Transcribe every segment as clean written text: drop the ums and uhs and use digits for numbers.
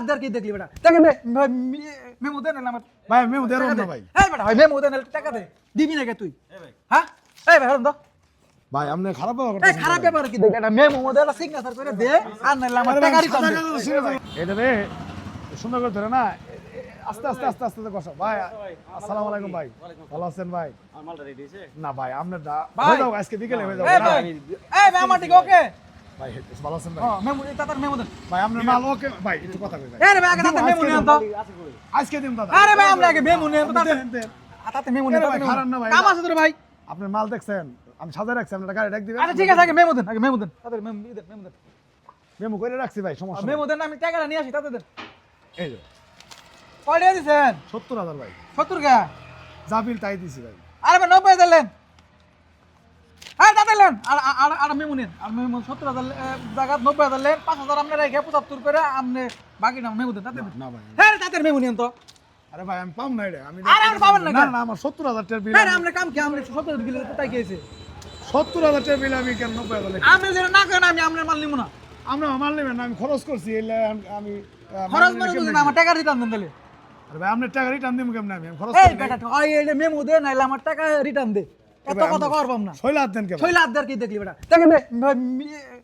দের কি দেখলি বেটা টাকা দে মেমো দে না আমার ভাই মেমো দেরো না ভাই এই বেটা ভাই মেমো দে না টাকা দে দিবি না কে তুই হ্যাঁ এই ভাই হরন দা ভাই আপনি খারাপ ব্যবহার এই করতেছেন খারাপ ব্যাপার কি দেখ এটা মেমো মধ্যে একটা সিগনেচার করে দে আর নাইলে আমার টাকা রিটার্ন দে এটা রে সুন্দর করে ধরে না আস্তে আস্তে আস্তে আস্তে কষা ভাই আসসালামু আলাইকুম ভাই ভালো আছেন ভাই আমার মালটা রেডি আছে না ভাই আপনার ভাই। হয়ে যাও আজকে বিকেলে হয়ে যাবে এই না ভাই এই ভাই আমার ঠিক ওকে ভাই ভালো আছেন ভাই হ্যাঁ মেমো তাতার মেমো দেন ভাই আপনার মাল ওকে ভাই একটু কথা কই ভাই এই রে ভাই আগে তাতে মেমো নিয়ে তো আছে কই আজকে দিন দাদা আরে ভাই আমরা আগে মেমো নিয়ে তো তাতে দেন, দেন। তাতে মেমো নিয়ে এরে ভাই, খারাপ না ভাই। কাম আছে তোর ভাই আপনার মাল দেখছেন আমি সাজা রাখছি আপনার গাড়ি ডাক দিবেন আচ্ছা ঠিক আছে আগে মেমো দেন তাদের মেমো দেন মেমো দেন মেমো করে রাখছি ভাই সমস্যা মেমো দেন আমি টাকাটা নিয়ে আসি তাতে দেন এই যে কয়টা দিছেন 70000 ভাই 70 কা জাবিল তাই দিছি ভাই আরে ভাই 90 দিলেন আরে তাতে লেন আর মেমো নেন আর মেমো 70000 জায়গা 90000 লেন 5000 আপনি রেখে 75 করে আপনি বাকি না মেমো দেন তাতে দেন না ভাই হ্যাঁ তাতে মেমো নেন তো আরে ভাই আমি পাম না এটা আমি আরে আপনি পাবেন না না কেন? না আমার 70000 টাকার বিল হ্যাঁ আমরা কাম কি আমরা 70 বিলে তো তাই গেছে 70000 টাকার বিল আমি কেন 90000 লিখি আপনি যেটা না করেন আমি আপনার মাল নিব না আমরা মাল নেবেন না আমি খরচ করছি এলে আমি খরচ মানে বুঝেন আমার টাকা রিটার্ন দেন তাহলে আরে ভাই আপনার টাকা রিটার্ন দিমু কেমনে আমি খরচ এই করি নাই। বেটা ওই এই মেমো দে নাইলে আমার টাকা রিটার্ন দে এত ভাই, কথা আমি- করবাম না 6 লাখ দেন কে ভাই 6 লাখ দের কি দেখলি বেটা টাকা দে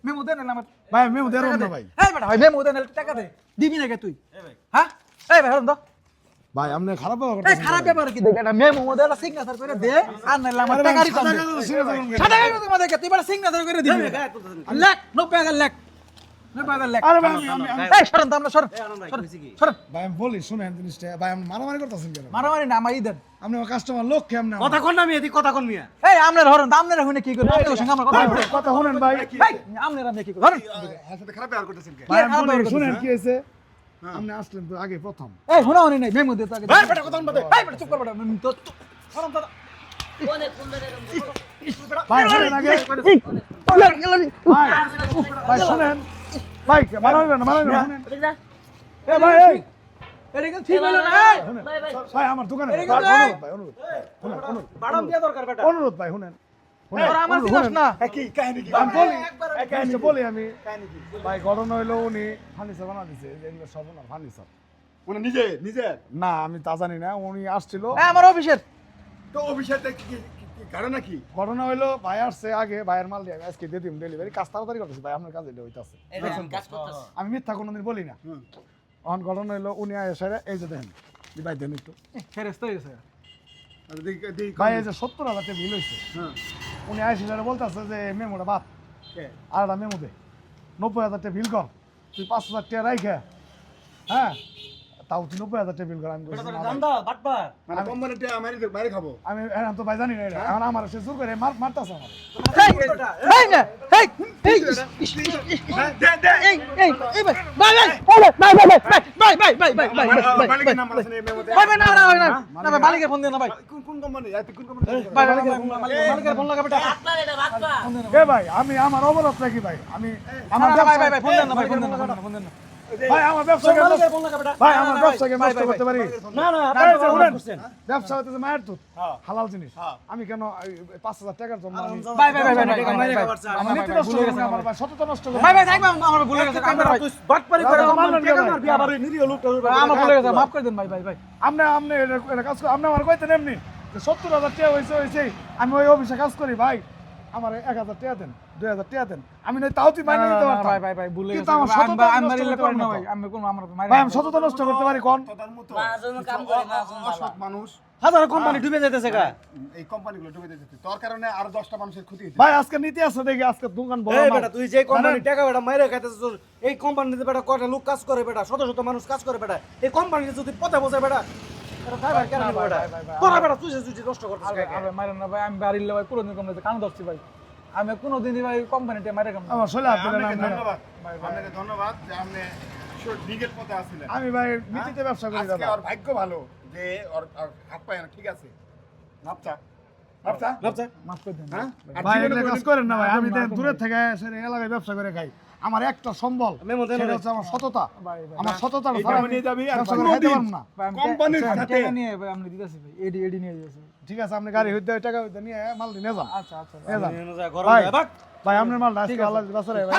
মেমো দে নাইলে আমার ভাই মেমো দেরো টাকা দে না ভাই এই বেটা ভাই মেমো দে নাইলে টাকা দে দিবি না কে তুই হ্যাঁ এই ভাই হরন দা ভাই আপনি খারাপ ব্যবহার এই করতেছেন খারাপ ব্যাপার কি দেখ এটা মেমো মধ্যে একটা সিগনেচার করে দে আর নাইলে আমার টাকা রিটার্ন দে সাদা কাগজ মধ্যে কে তুই বড় সিগনেচার করে দিবি লাখ 90000 লাখ 90000 লাখ আরে ভাই আমি এই সরন তো আমরা সরন সরন ভাই আমি বলি শুনেন জিনিসটা ভাই আপনি মারামারি করতেছেন কেন মারামারি না আমার ইদেন আপনি আমার কাস্টমার লোক কেমন কথা কোন না আমি এদি কথা কোন মিয়া এই আমনের হরন আমনের হুনে কি করে আপনার সঙ্গে আমার কথা বলতে কথা শুনেন ভাই ভাই আমনের আমি কি করে হরন সাথে খারাপ ব্যবহার করতেছেন কে ভাই আমি খারাপ বলি, ব্যবহার শুনেন করতেছেন, কি হয়েছে আপনি আসলেন তো আগে প্রথম এই হুনা হুনি নাই মেমো দে তো আগে ভাই বেটা কথা বলতে এই বেটা চুপ কর বেটা তো সরন তো ভাই শুনেন আগে ভাই ভাই শুনেন ভাই মারাবেন না মারাবেন না শুনেন এ ভাই এই এটা কি ঠিক হলো না এই শুনেন ভাই আমার দোকানে এই ভাই, কিন্তু এই। অনুরোধ ভাই অনুরোধ শুনেন অনুরোধ বাড়াম দিয়া দরকার বেটা অনুরোধ ভাই শুনেন তোরা আমার চিনস না কি কাহিনী কি আমি বলি কাহিনীটা বলি আমি ভাই ঘটনা হইলো উনি ফার্নিচার বানা দিছে এগুলো সব না ফার্নিচার উনি নিজে নিজে না আমি তা জানি না উনি আসছিল এই আমার অফিসের তো অভিষেকটা কি কারণ নাকি ঘটনা হইলো ভাই আসছে আগে ভাইয়ের মাল দিয়ে আমি আজকে দিয়ে দিম ডেলিভারি কাজ তাড়াতাড়ি করতেছি ভাই আপনার কাজ এটা হইতাছে আমি মিথ্যা কোনোদিন বলি না অন ঘটনা হইলো উনি এসে এই যে দেখেন এই ভাই দেন একটু ফেরেস্তা হয়েছে ভাই এই যে 70000 টাকা বিল হয়েছে উনি আইসে বলতেছে যে মেমোটা বাদ আর একটা মেমো দে 90000 টাকা বিল কর তুই 5000 টাকা রাইখে হ্যাঁ তাও তুই 90000 টাকা বিল কর আমি বলছি, না ভাই। জান্দা বাটপার মানে কোম্পানিতে আমি বাইরে খাবো আমি এখন তো ভাই জানি না এটা এখন আমার সে জোর করে মারতাছে আমার এই না এই এই এই ভাই মালিকের নাম্বার আছে এই মেমোতে না মালিকের ফোন দেন না ভাই কোন কোম্পানি কোন কোম্পানি ভাই মালিকের ফোন লাগা বেটা এ ভাই আমি আমার অবরোধ রাখি ভাই আমি আমার ভাই ব্যবসা ভাই ফোন দেন না ভাই ফোন দেন না ফোন দেন না ভাই আমার ব্যবসাকে মালিকের ফোন লাগা বেটা ভাই আমার ব্যবসাকে নষ্ট করতে পারি না না এই আপনি যে শুনেন শুনেন, ব্যবসা হইতেছে মায়ের দুধ হালাল জিনিস আমি কেন 5000 টাকার জন্য আমি ভাই আমার নীতি নষ্ট করবো না, আমার ভাই সততা নষ্ট করবো ভাই থাকবে আমার ভুলে গেছে আমার ভাই বাটপারি করে দাদা, মানলেন কে ভাই? মারবি আবার নিরীহ লোকটা আমার ভুলে গেছে মাফ করে দেন ভাই ভাই ভাই আপনি আপনি এটা কাজ করেন আপনি আমার কইতেন এমনি যে 70000 টাকা হয়েছে আমি ওই অফিসে কাজ করি ভাই আমার 1000 টাকা দেন 2000 টাকা দেন আমি নয় তাও তুই মাইনে নিতে পারতাম ভাই ভাই ভাই ভুলে কিন্তু গেছে আমার আমি সততা আমি নষ্ট মারিলে করতে করি না পারবো ভাই আমি কোন আমার মারি ভাই আমি সততা নষ্ট করতে পারি কোন তোদের মতো কাম করে অসৎ মানুষ হাজার কোম্পানি ডুবে যাইতেছে গা এই কোম্পানিগুলো ডুবে যেতেছে তোর কারণে আরো 10টা মানুষের ক্ষতি হয়েছে ভাই আজকে নীতি আছে দেখি আজকে দোকান বড় এই না। বেটা তুই যে কোম্পানি জানেন? টাকা বেটা মাইরে খাইতেছিস এই কোম্পানিতে বেটা কয়টা লোক কাজ করে বেটা শত শত মানুষ কাজ করে বেটা এই কোম্পানিতে যদি পথে বসে বেটা এটা ড্রাইভার কেন নিব বেটা তোরা বেটা তুই নষ্ট করতেছিস আরে মারেন না ভাই আমি বাড়িলে ভাই কোনদিন কম কান ধরছি ভাই আমি কোনদিনই ভাই কোম্পানিতে মারে কাম আমার শৈলা হাত দিলেন আপনাকে আপনি। ধন্যবাদ আপনাকে ধন্যবাদ যে আপনি নিজের পথে আসছিলেন আমি ভাই নীতিতে ব্যবসা করি আজকে দাদা ওর ভাগ্য ভালো যে ওর হাত পায় না ঠিক আছে নাপচা নাপচা নাপচা মাফ করে দেন হ্যাঁ আর ভাই জীবনে এগুলো কাজ কোনোদিন- করেন না ভাই আমি দেখেন দূরে থেকে সেরে এলাকায় ব্যবসা করে খাই আমার একটা সম্বল মেমো দেন সেটা রে। হচ্ছে আমার সততা ভাই ভাই আমার সততার এই ছাড়া মেমো আমি নিয়ে যাবি আর ব্যবসা করে কোনোদিন- খাইতে পারবো না ভাই আমি কোম্পানির টাকা সাথে- নিয়ে ভাই আপনি দিতেছি ভাই এডি নিয়ে দিতেছি ঠিক আছে আপনি গাড়ি হইতে টাকা হইতে নিয়ে মাল নিয়ে যান আচ্ছা আচ্ছা নিয়ে যান নিয়ে যা, ঘরে ভাই যা, বাক। ভাই আপনার মালটা আজকে আল্লাহ বাসারে ভাই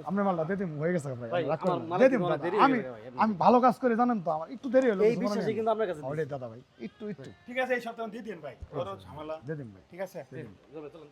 আপনি মালটা দিয়ে দিন, হয়ে গেছে ভাই, ভাই, রাগ করেন আমার না। মালের দিয়ে দিন দিকে দাদা। দেরি হয়ে আমি যাবে ভাই, এমনি। আমি ভালো কাজ করে জানেন তো, আমার একটু দেরি হলো এই বিশ্বাসই কিন্তু আপনার কাছে অলরেডি দাদা ভাই, একটু ঠিক আছে এই সপ্তাহে দিয়ে দিন ভাই, বড় ঝামেলা, দিয়ে দিন ভাই। ঠিক আছে? চলেন